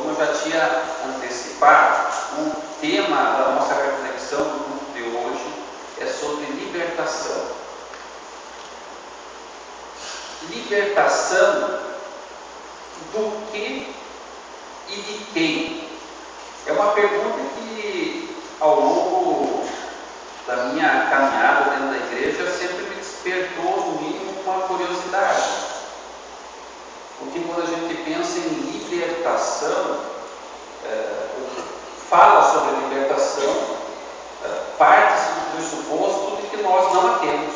como eu já tinha antecipado, o tema da nossa reflexão do culto de hoje é sobre libertação. Libertação do que e de quem? É uma pergunta que, ao longo da minha caminhada dentro da igreja, sempre me despertou, no mínimo, uma curiosidade. Porque quando a gente pensa em libertação, fala sobre a libertação, parte-se do pressuposto de que nós não a temos,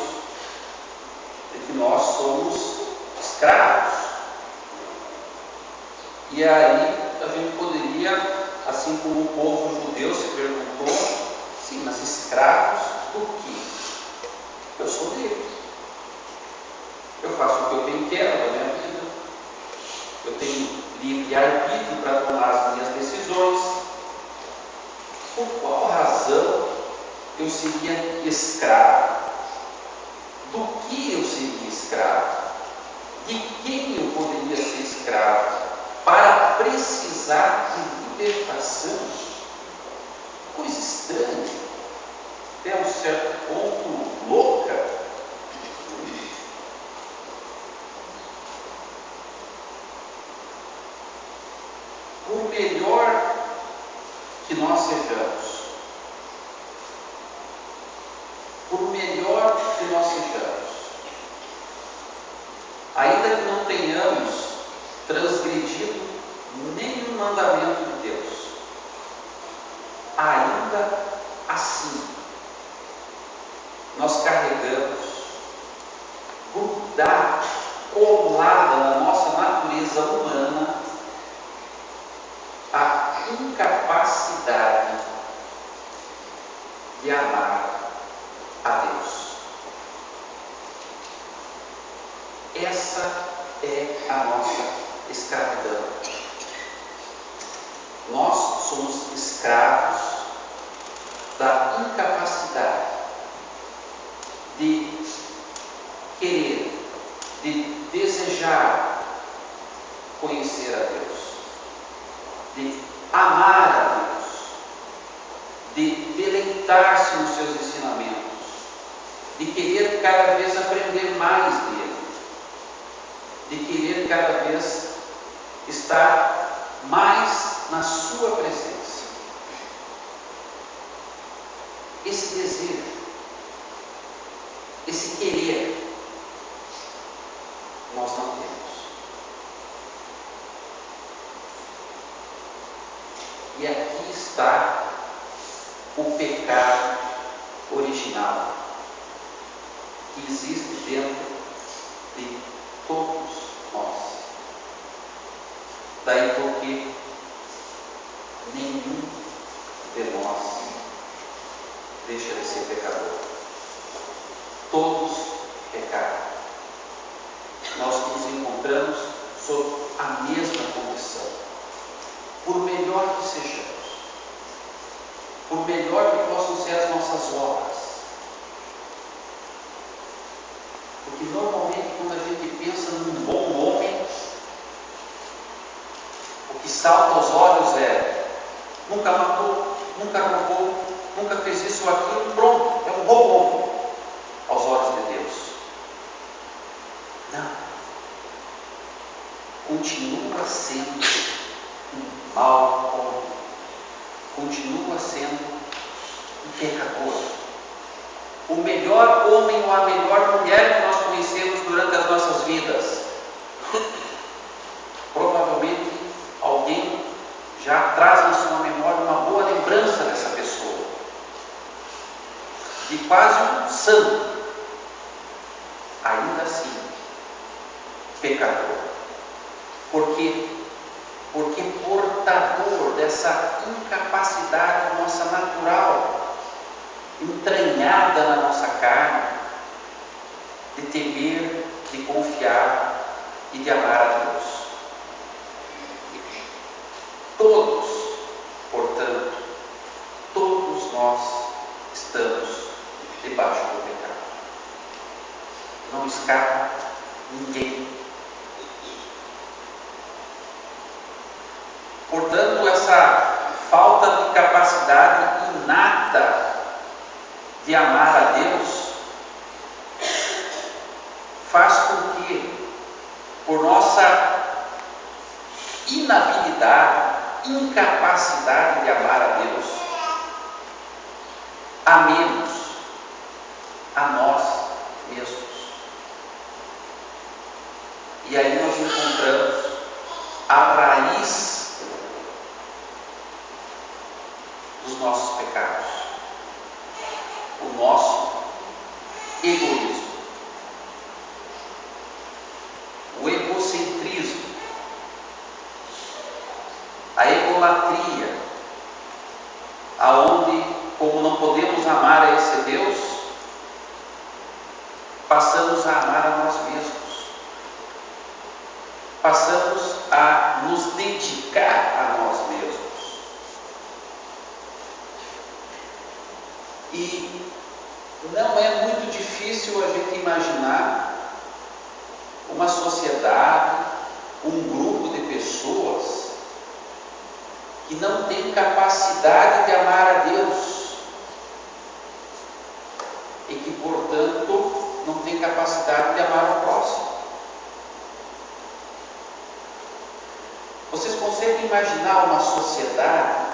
de que nós somos escravos. E aí a gente poderia, assim como o povo judeu se perguntou, sim, mas escravos do quê? Eu sou livre. Eu faço o que eu bem quero da minha vida. Eu tenho livre arbítrio para tomar as minhas decisões. Por qual razão eu seria escravo? Do que eu seria escravo? De quem eu poderia ser escravo? Para precisar de libertação? Coisa estranha, até um certo ponto louca. Por melhor que nós sejamos, por melhor que nós sejamos, ainda que não tenhamos transgredido nenhum mandamento de Deus, ainda assim, nós carregamos, grudada, colada na nossa natureza humana, a incapacidade de amar a Deus. Essa é a nossa escravidão. Nós somos escravos da incapacidade de querer, de desejar conhecer a Deus, de amar a Deus, de deleitar-se nos seus ensinamentos, de querer cada vez aprender mais dele, de querer cada vez estar mais na sua presença. Esse desejo, esse querer, nós não temos. E aqui está o pecado original que existe dentro de todos nós. Daí porque nenhum de nós deixa de ser pecador. Todos pecaram. Nós nos encontramos sob a mesma condição. Por melhor que sejamos, por melhor que possam ser as nossas obras, porque normalmente quando a gente pensa num bom homem, o que salta aos olhos é: nunca matou, nunca roubou, nunca fez isso ou aquilo, pronto, é um bom homem aos olhos de Deus. Não. Continua sendo um mau homem, continua sendo um pecador. O melhor homem ou a melhor mulher que nós conhecemos durante as nossas vidas, provavelmente alguém já traz na sua memória uma boa lembrança dessa pessoa, de quase um santo, ainda assim pecador. Por quê? Porque portador dessa incapacidade nossa natural, entranhada na nossa carne, de temer, de confiar e de amar a Deus. Todos, portanto, todos nós estamos debaixo do pecado. Não escapa ninguém. Portanto, essa falta de capacidade inata de amar a Deus faz com que, por nossa inabilidade, incapacidade de amar a Deus, amemos a nós mesmos. E aí nós encontramos a raiz dos nossos pecados, o nosso egoísmo, o egocentrismo, a egolatria, aonde, como não podemos amar a esse Deus, passamos a amar a nós mesmos. Passamos a nos dedicar a nós mesmos. E não é muito difícil a gente imaginar uma sociedade, um grupo de pessoas que não tem capacidade de amar a Deus e que, portanto, não tem capacidade de amar ao próximo. Vocês conseguem imaginar uma sociedade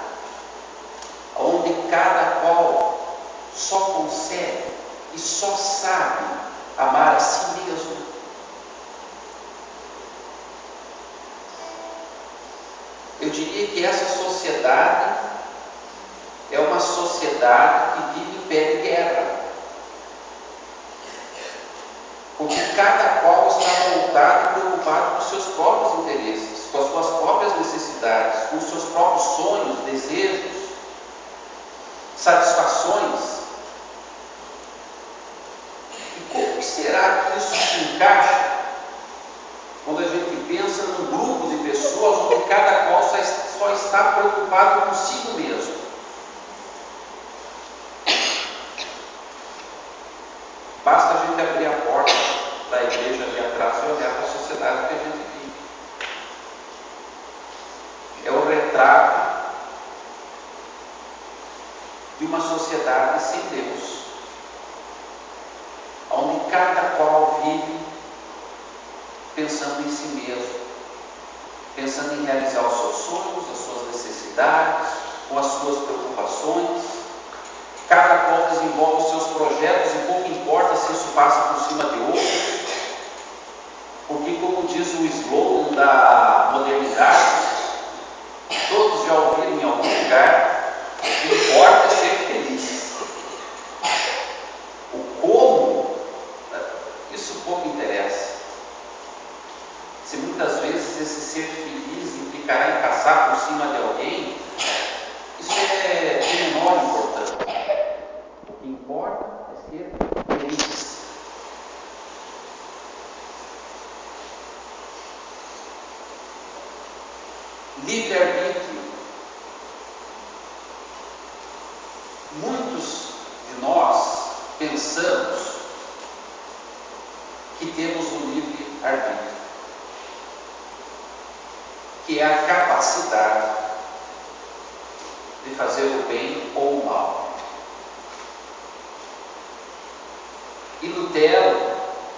onde cada qual só consegue e só sabe amar a si mesmo? Eu diria que essa sociedade é uma sociedade que vive em pé de guerra, porque cada qual está voltado e preocupado com os seus próprios interesses, com as suas próprias necessidades, com os seus próprios sonhos, desejos, satisfações. E como será que isso se encaixa quando a gente pensa num grupo de pessoas onde cada qual só está preocupado consigo mesmo? Basta a gente abrir a porta da igreja ali atrás e olhar para a sociedade que a gente vive. É o retrato de uma sociedade sem Deus, onde cada qual vive pensando em si mesmo, pensando em realizar os seus sonhos, as suas necessidades, com as suas preocupações. Cada qual desenvolve os seus projetos e pouco importa se isso passa por cima de outros, porque, como diz o slogan da modernidade, todos já ouviram em algum lugar, o que importa é ser feliz. O como, isso pouco interessa. Se muitas vezes esse ser feliz implicará em passar por cima de alguém, isso é de menor importância. O que importa é ser feliz. Livre-arbítrio. Muitos de nós pensamos que temos um livre-arbítrio, que é a capacidade de fazer o bem ou o mal. E Lutero,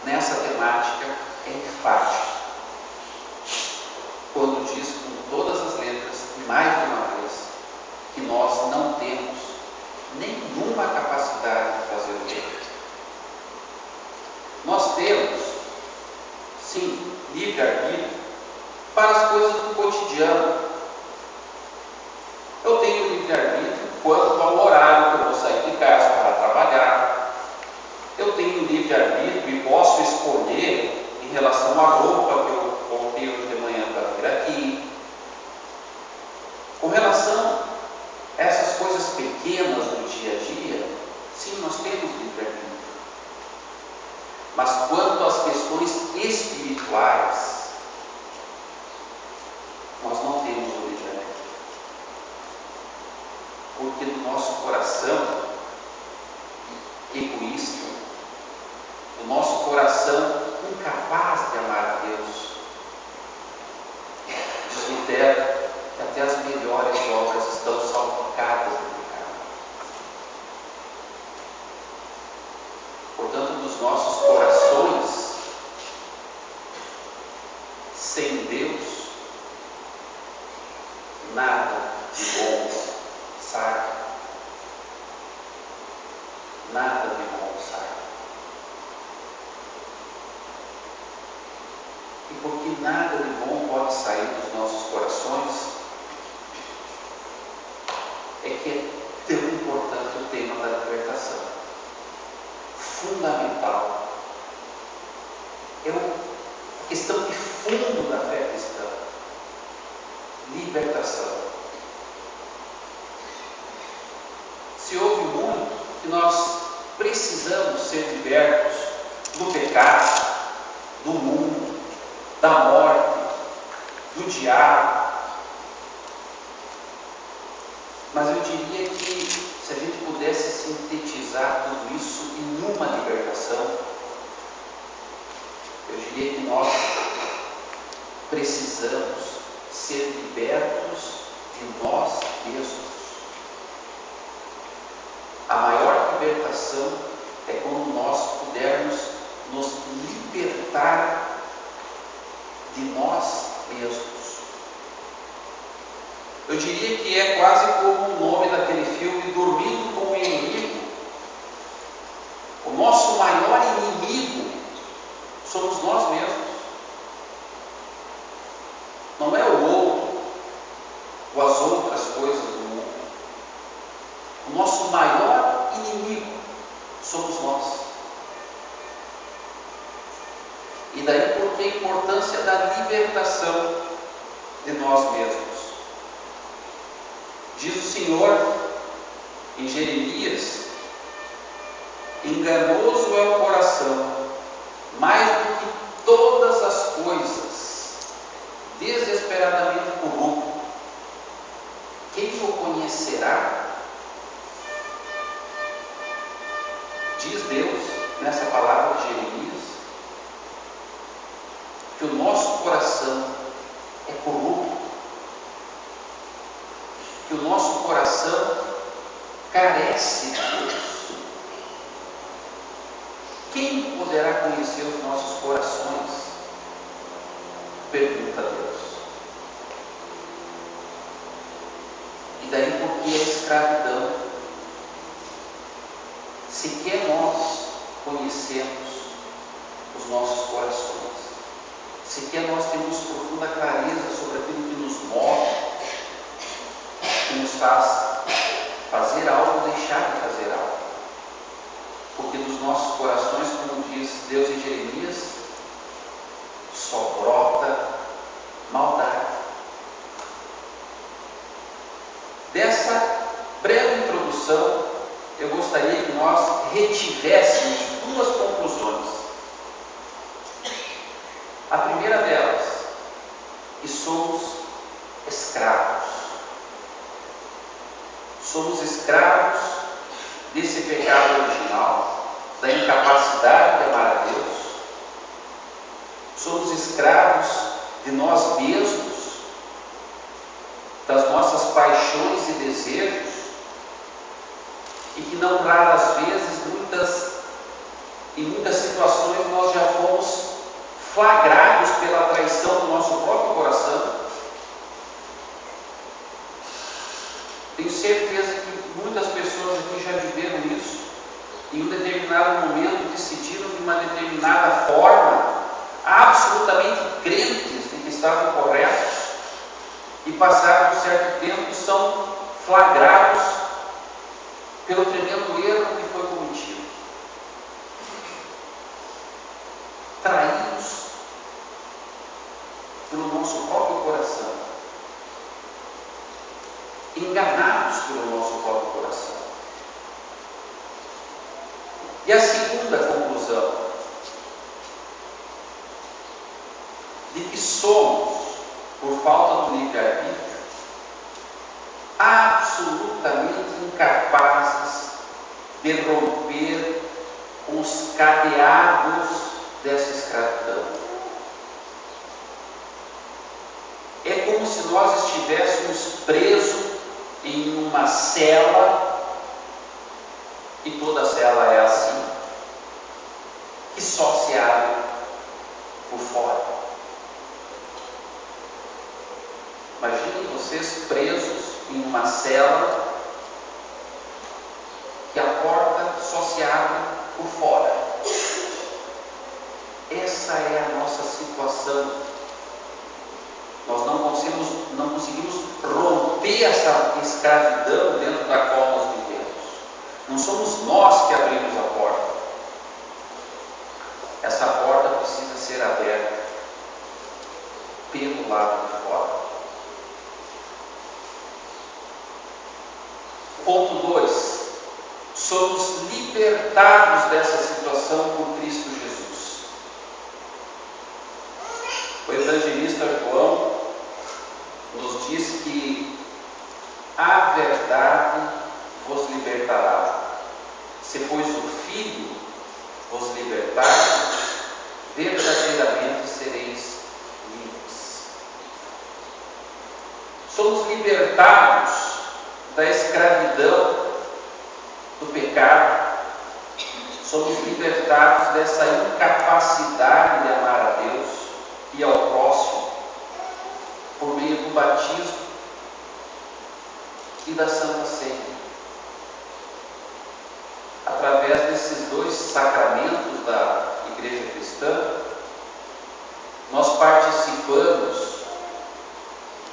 nessa temática, é enfático, quando diz com todas as letras, mais de uma vez, que nós não temos nenhuma capacidade de fazer o bem. Nós temos, sim, livre-arbítrio para as coisas do cotidiano. Eu tenho livre-arbítrio quanto ao horário que eu vou sair de casa para trabalhar. Eu tenho livre-arbítrio e posso escolher em relação à roupa que eu coloquei hoje de manhã para vir aqui. Com relação a essas coisas pequenas do dia a dia, sim, nós temos livre-arbítrio. Mas quanto às questões espirituais, nós não temos o livre-arbítrio. Porque no nosso coração egoísta, no nosso coração incapaz de amar a Deus, diz Lutero que até as melhores memórias e obras estão salpicadas de pecado. Portanto, dos nossos corações, sem Deus, nada de bom sai. Nada de bom sai. E porque nada de bom pode sair dos nossos corações, é que é tão importante o tema da libertação. Fundamental. É a questão de fundo da fé cristã. Libertação. Se ouve muito que nós precisamos ser libertos do pecado, do mundo, da morte, do diabo. Mas eu diria que se a gente pudesse sintetizar tudo isso em uma libertação, eu diria que nós precisamos ser libertos de nós mesmos. A maior libertação é quando nós pudermos nos libertar de nós mesmos. Eu diria que é quase como o nome daquele filme, Dormindo com o Inimigo. O nosso maior inimigo somos nós mesmos. Não é o outro ou as outras coisas do mundo. O nosso maior inimigo somos nós. E daí porque a importância da libertação de nós mesmos. Diz o Senhor em Jeremias: enganoso é o coração, mais do que todas as coisas, desesperadamente corrupto. Quem o conhecerá? Diz Deus nessa palavra de Jeremias que o nosso coração é corrupto, que o nosso coração carece de Deus. Quem poderá conhecer os nossos corações? Pergunta a Deus. E daí porque a escravidão, sequer nós conhecemos os nossos corações, sequer nós temos profunda clareza sobre aquilo que nos move, que nos faz fazer algo ou deixar de fazer algo. Porque dos nossos corações, como diz Deus em Jeremias, só brota maldade. Dessa breve introdução, eu gostaria que nós retivéssemos duas conclusões. A primeira delas, que somos escravos. Somos escravos desse pecado original, da incapacidade de amar a Deus. Somos escravos de nós mesmos, das nossas paixões e desejos, e que não raras vezes, em muitas situações, nós já fomos flagrados pela traição do nosso próprio coração. Tenho certeza que muitas pessoas aqui já viveram isso. Em um determinado momento decidiram de uma determinada forma, absolutamente crentes de que estavam corretos, e passado um certo tempo são flagrados pelo tremendo erro que foi cometido. Traídos pelo nosso próprio coração. Enganados pelo nosso próprio coração. E a segunda conclusão, de que somos, por falta do livre-arbítrio, absolutamente incapazes de romper os cadeados dessa escravidão. É como como se nós estivéssemos presos em uma cela, e toda cela é assim, que só se abre por fora. Imaginem vocês presos em uma cela que a porta só se abre por fora. Essa é a nossa situação. Nós não conseguimos romper essa escravidão dentro da qual nós vivemos. Não somos nós que abrimos a porta. Essa porta precisa ser aberta pelo lado de fora. Ponto 2. Somos libertados dessa situação por Cristo Jesus. O evangelista João nos diz que a verdade vos libertará. Se pois o Filho vos libertar, verdadeiramente sereis livres. Somos libertados da escravidão do pecado. Somos libertados dessa incapacidade de amar a Deus e ao próximo por meio do batismo e da Santa Ceia. Através desses dois sacramentos da Igreja Cristã, nós participamos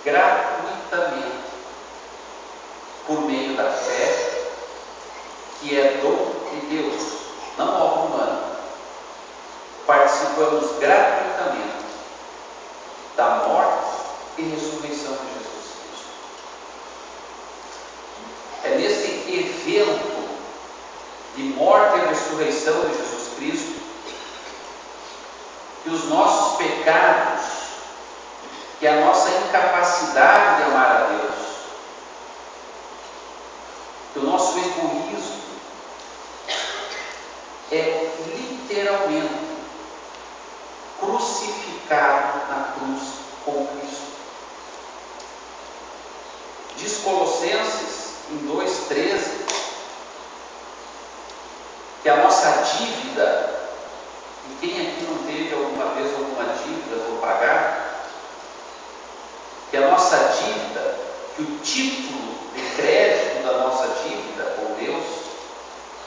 gratuitamente por meio da fé, que é dom de Deus, não obra humana. Participamos gratuitamente da morte e ressurreição de Jesus Cristo. É nesse evento de morte e ressurreição de Jesus Cristo que os nossos pecados, que a nossa incapacidade de amar a Deus, que o nosso egoísmo é literalmente crucificado na cruz com Cristo. Diz Colossenses em 2,13 que a nossa dívida, e quem aqui não teve alguma vez alguma dívida por pagar, que a nossa dívida, que o título de crédito da nossa dívida com Deus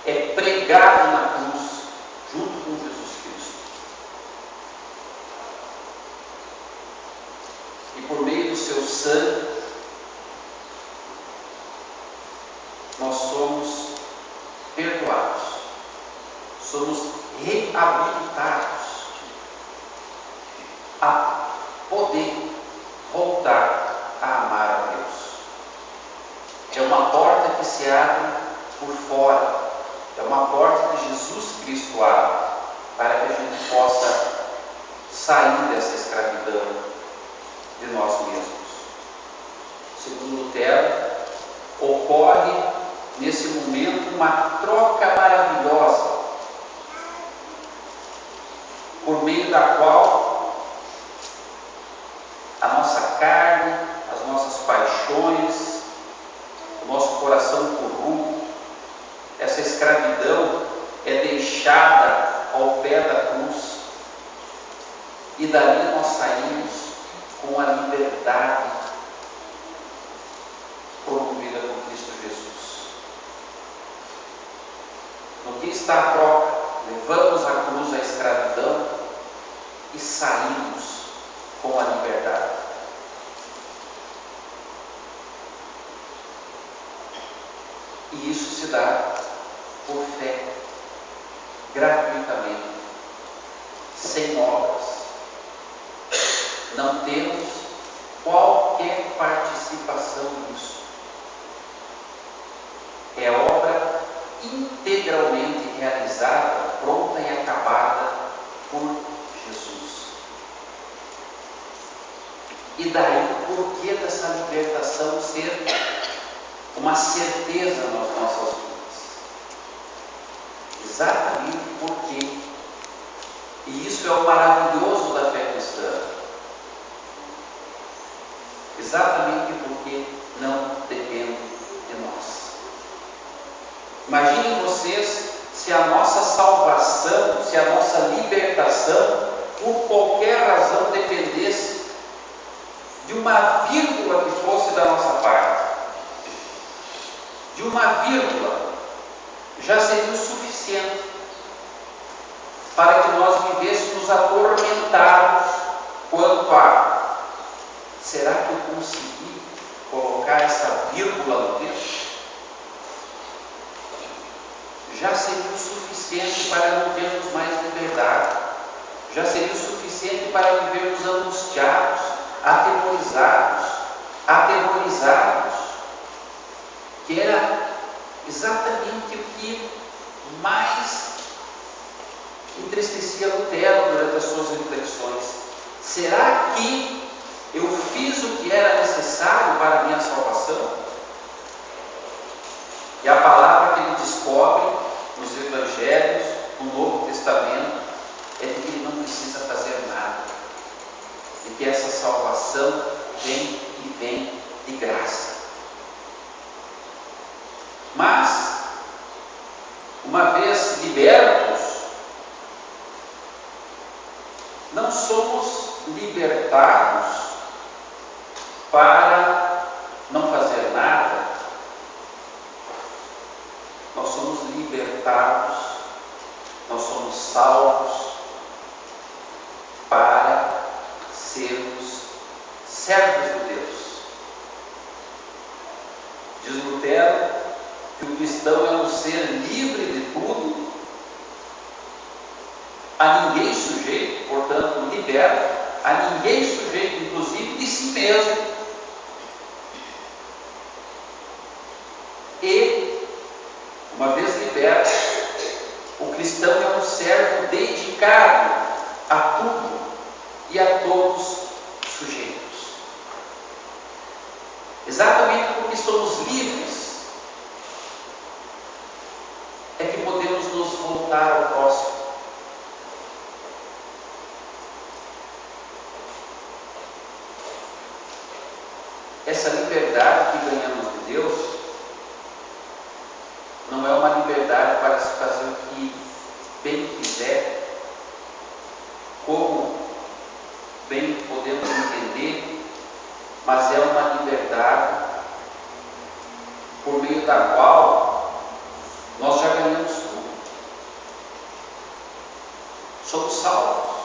é pregado na cruz junto com Jesus Cristo. E por meio do seu sangue nós somos perdoados, somos reabilitados a poder voltar a amar a Deus. É uma porta que se abre por fora, é uma porta que Jesus Cristo abre para que a gente possa sair dessa escravidão de nós mesmos. Segundo Lutero, ocorre nesse momento uma troca maravilhosa, por meio da qual a nossa carne, as nossas paixões, o nosso coração corrupto, essa escravidão é deixada ao pé da cruz, e dali nós saímos com a liberdade promovida por Cristo Jesus. No que está a troca? Levamos a cruz a escravidão e saímos com a liberdade. E isso se dá por fé, gratuitamente, sem obras. Não temos qualquer participação nisso. É obra integralmente realizada, pronta e acabada por Jesus. E daí por que dessa libertação ser uma certeza nas nossas vidas? Exatamente porque, e isso é o maravilhoso da fé cristã, exatamente porque não depende de nós. Imaginem vocês se a nossa salvação, se a nossa libertação, por qualquer razão, dependesse de uma vírgula que fosse da nossa parte. De uma vírgula já seria o suficiente para que nós vivêssemos atormentados quanto a: será que eu consegui colocar essa vírgula no texto? Já seria o suficiente para não termos mais liberdade. Já seria o suficiente para vivermos angustiados, aterrorizados, que era exatamente o que mais entristecia Lutero durante as suas reflexões. Será que eu fiz o que era necessário para a minha salvação? E a palavra que ele descobre nos Evangelhos, no Novo Testamento, é de que ele não precisa fazer nada, de que essa salvação vem de graça. Mas, uma vez libertos, não somos libertados para não fazer nada. Nós somos libertados, nós somos salvos para sermos servos de Deus. Diz Lutero que o cristão é um ser livre de tudo, a ninguém sujeito, portanto liberto, a ninguém sujeito, inclusive de si mesmo. E, uma vez liberto, o cristão é um servo dedicado a tudo e a todos sujeitos. Exatamente porque somos livres, é que podemos nos voltar ao próximo. Essa liberdade que ganhamos de Deus não é uma liberdade para se fazer o que bem quiser, como bem podemos entender, mas é uma liberdade por meio da qual nós já ganhamos tudo. Somos salvos.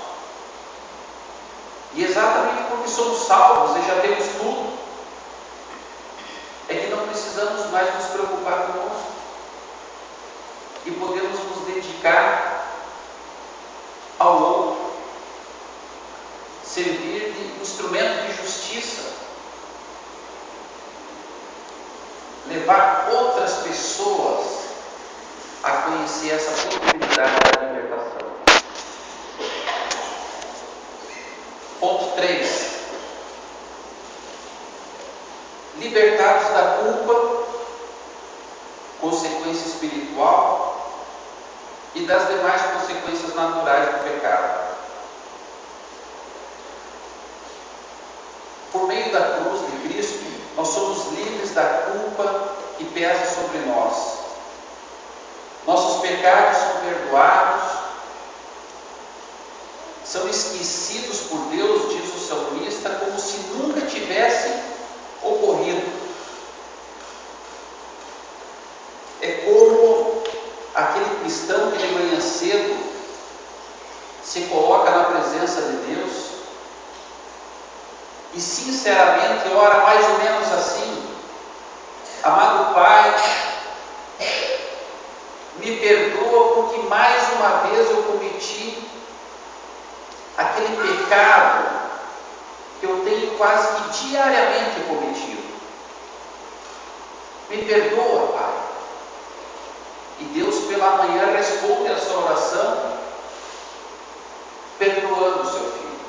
E exatamente porque somos salvos e já temos tudo, é que não precisamos mais nos preocupar conosco. E podemos nos dedicar ao outro, servir de instrumento de justiça, levar outras pessoas a conhecer essa possibilidade da libertação. Ponto 3. Libertados da culpa, consequência espiritual, e das demais consequências naturais do pecado. Por meio da cruz de Cristo, nós somos livres da culpa que pesa sobre nós. Nossos pecados são perdoados, são esquecidos por Deus, diz o salmista, como se nunca tivessem ocorrido. É como aquele cristão que de manhã cedo se coloca na presença de Deus e sinceramente ora mais ou menos assim: amado Pai, me perdoa porque mais uma vez eu cometi aquele pecado que eu tenho quase que diariamente cometido. Me perdoa, Pai. E Deus pela manhã responde a sua oração perdoando o seu filho.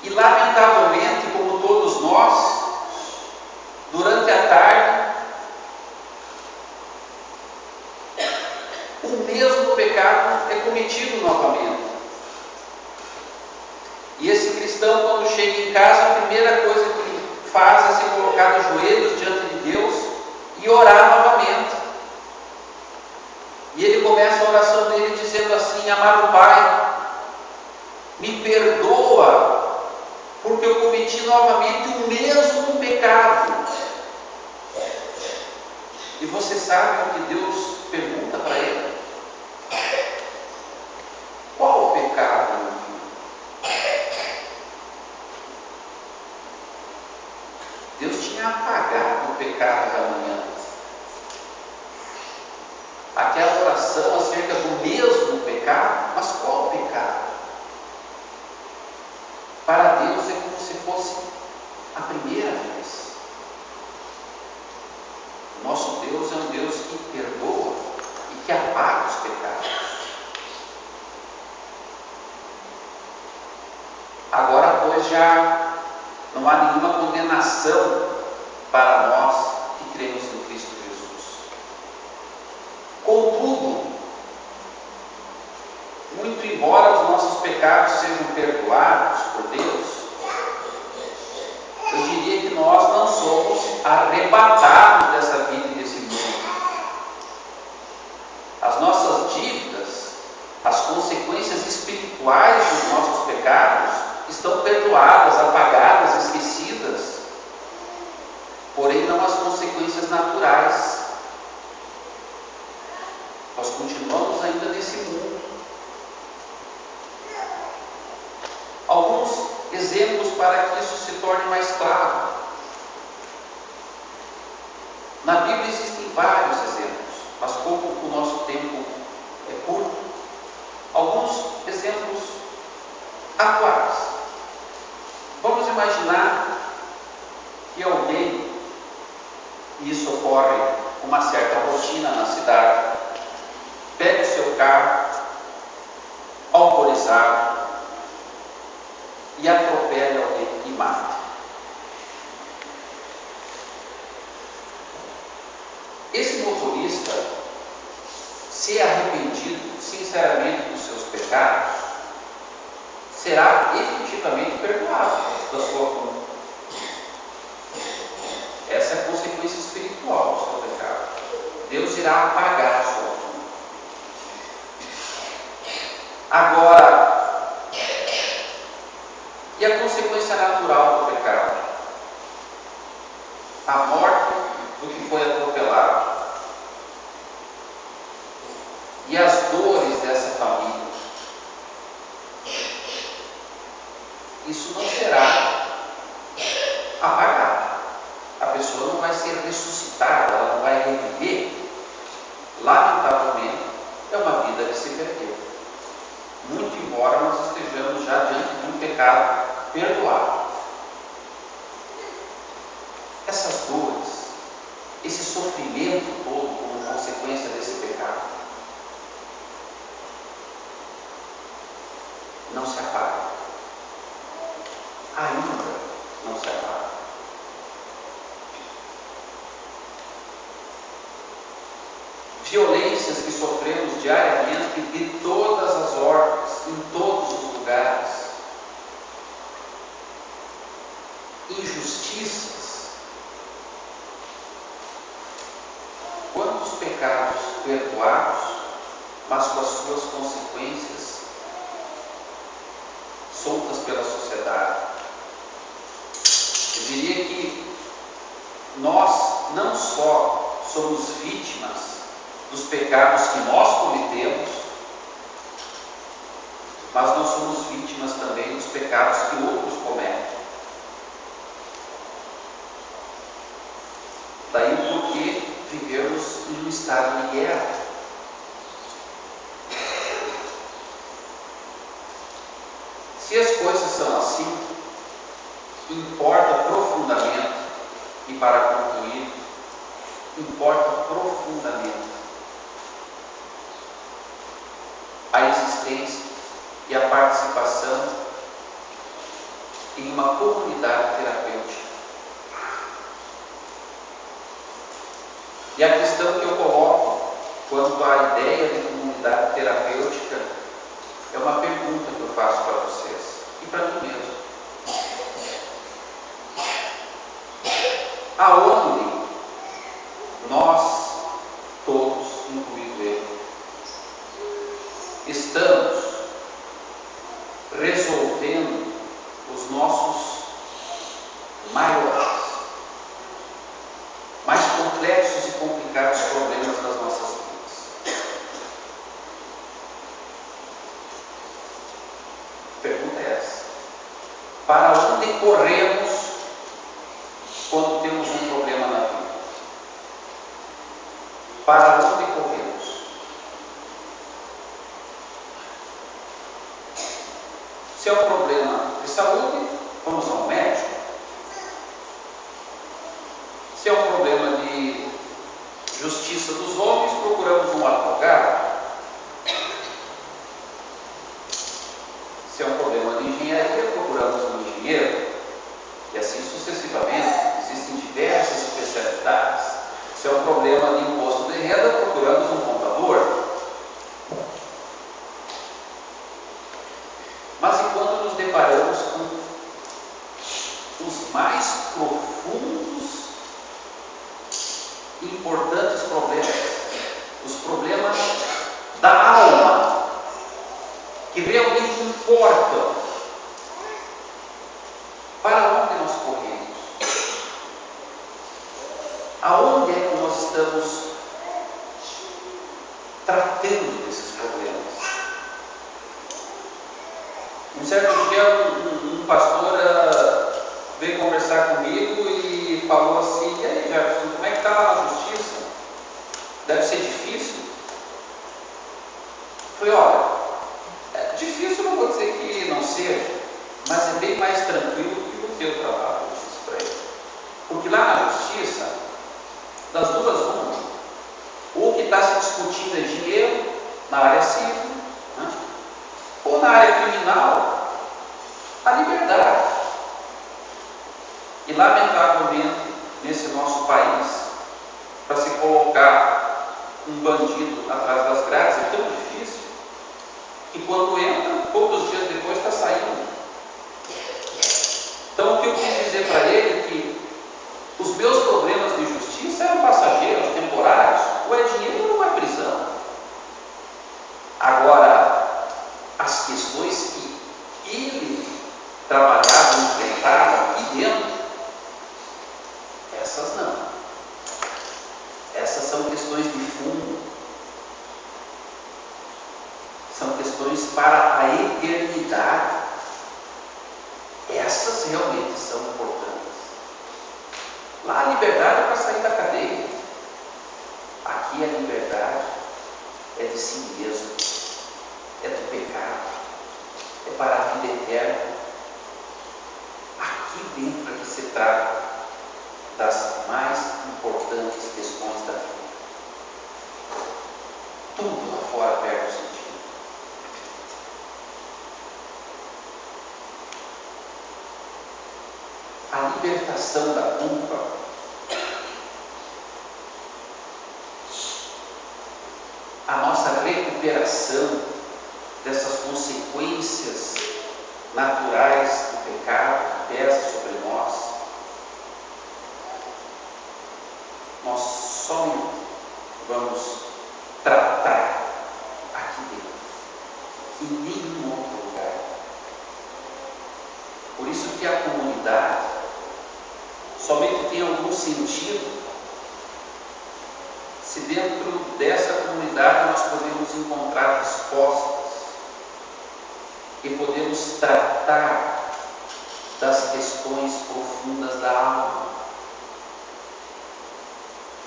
E lamentavelmente, como todos nós, durante a tarde, o mesmo pecado é cometido novamente. E esse cristão, quando chega chega em casa, a primeira coisa que faz é se colocar de joelhos diante de Deus e orar novamente. E ele começa a oração dele dizendo assim: amado Pai, me perdoa, porque eu cometi novamente o mesmo pecado. E você sabe o que Deus pergunta para ele? Qual o pecado, meu filho? Deus tinha apagado o pecado da manhã. Aquela oração acerca do mesmo pecado, mas qual pecado? Para Deus é como se fosse a primeira vez. Nosso Deus é um Deus que perdoa e que apaga os pecados. Agora, pois, já não há nenhuma condenação para nós que cremos em Cristo Jesus. Contudo, muito embora os nossos pecados sejam perdoados por Deus, eu diria que nós não somos arrebatados dessa vida e desse mundo. As nossas dívidas, as consequências espirituais dos nossos pecados estão perdoadas, apagadas, esquecidas, porém não as consequências naturais. Nós continuamos ainda nesse mundo. Alguns exemplos para que isso se torne mais claro. Na Bíblia existem vários exemplos, mas como o nosso tempo é curto, alguns exemplos atuais. Vamos imaginar que alguém, e isso ocorre com uma certa rotina na cidade, pega o seu carro, alcoolizado, e atropele alguém e mate. Esse motorista, se arrependido sinceramente dos seus pecados, será efetivamente perdoado da sua conta. Essa é a consequência espiritual do seu pecado. Deus irá apagar a sua conta. Agora, e a consequência natural do pecado? A morte do que foi atropelado. E as dores dessa família. Isso não será apagado. A pessoa não vai ser ressuscitada, ela não vai reviver. Lamentavelmente, é uma vida que se perdeu. Muito embora nós estejamos já diante de um pecado perdoado. Essas dores, esse sofrimento todo como consequência desse pecado, não se apaga. Ainda não se apaga. Violências que sofremos diariamente de todas as ordens, em todos os lugares. Injustiças. Quantos pecados perdoados, mas com as suas consequências soltas pela sociedade. Eu diria que nós não só somos vítimas dos pecados que nós cometemos, mas nós somos vítimas também dos pecados que outros cometem. Daí porque vivemos em um estado de guerra. Se as coisas são assim, importa profundamente, e para concluir, importa profundamente a existência e a participação em uma comunidade terapêutica. E a questão que eu coloco quanto à ideia de comunidade terapêutica é uma pergunta que eu faço para vocês e para mim mesmo. aonde nós, todos, incluído eu, estamos resolvendo os nossos maiores, mais complexos e complicados problemas das nossas vidas. A pergunta é essa: para onde corremos quando temos um problema na vida? Para onde corremos? Se é um problema de saúde, vamos ao médico. Se é um problema de justiça dos homens, procuramos um advogado. Se é um problema de engenharia, procuramos um engenheiro. E assim sucessivamente. Existem diversas especialidades. Se é um problema de imposto de renda, procuramos um contador. Mas e quando nos deparamos com os mais profundos e importantes problemas, os problemas da alma, que realmente importam, para onde nós corremos? Aonde é que nós estamos tratando desses problemas? Um certo dia, um pastor veio conversar comigo e falou assim: e aí, Jefferson, como é que está lá na justiça? Deve ser difícil? Eu falei: olha, difícil não vou dizer que não seja, mas é bem mais tranquilo que o teu trabalho, eu disse para ele. Porque lá na justiça, das duas uma, ou o que está se discutindo é dinheiro na área civil, né? Ou na área criminal, a liberdade. E lamentavelmente, nesse nosso país, para se colocar um bandido atrás das grades é tão difícil, que quando entra, poucos dias depois está saindo. Então o que eu quis dizer para ele é que os meus problemas de justiça eram passageiros, temporários, ou é dinheiro ou é prisão. Agora, as questões que ele trabalhava, enfrentava aqui dentro, essas não. Essas são questões de fundo. São questões para a eternidade. Essas realmente são importantes. Lá a liberdade é para sair da cadeia. Aqui a liberdade é de si mesmo, é do pecado, é para a vida eterna. Aqui dentro é que se trata das mais importantes questões da vida. Tudo lá fora perde o sentido. A libertação da culpa, a nossa recuperação dessas consequências naturais do pecado que pesa sobre nós, nós só vamos tratar aqui dentro, em nenhum outro lugar. Por isso que a comunidade somente tem algum sentido se dentro dessa comunidade nós podemos encontrar respostas e podemos tratar das questões profundas da alma.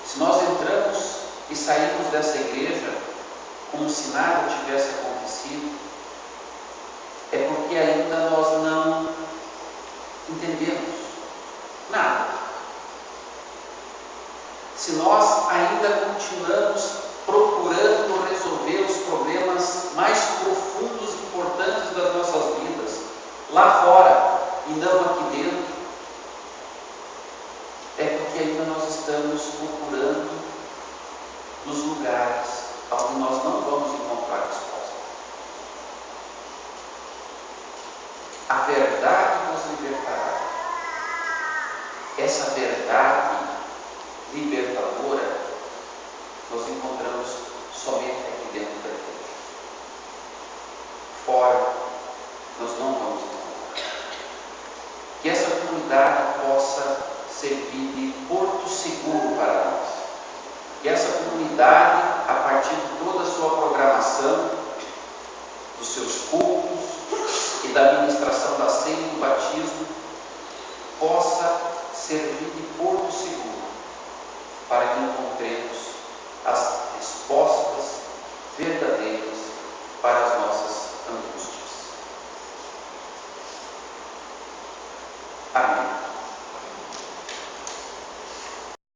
Se nós entramos e saímos dessa igreja como se nada tivesse acontecido, é porque ainda nós não entendemos nada. Se nós ainda continuamos procurando resolver os problemas mais profundos e importantes das nossas vidas, lá fora e não aqui dentro, é porque ainda nós estamos procurando nos lugares onde nós não vamos encontrar resposta. A verdade nos libertará. essa verdade libertadora nós encontramos somente aqui dentro da igreja. Fora, nós não vamos encontrar. Que essa comunidade possa servir de porto seguro para nós. Que essa comunidade, a partir de toda a sua programação, dos seus cultos e da administração da ceia e do batismo, possa servir de porto seguro para que encontremos as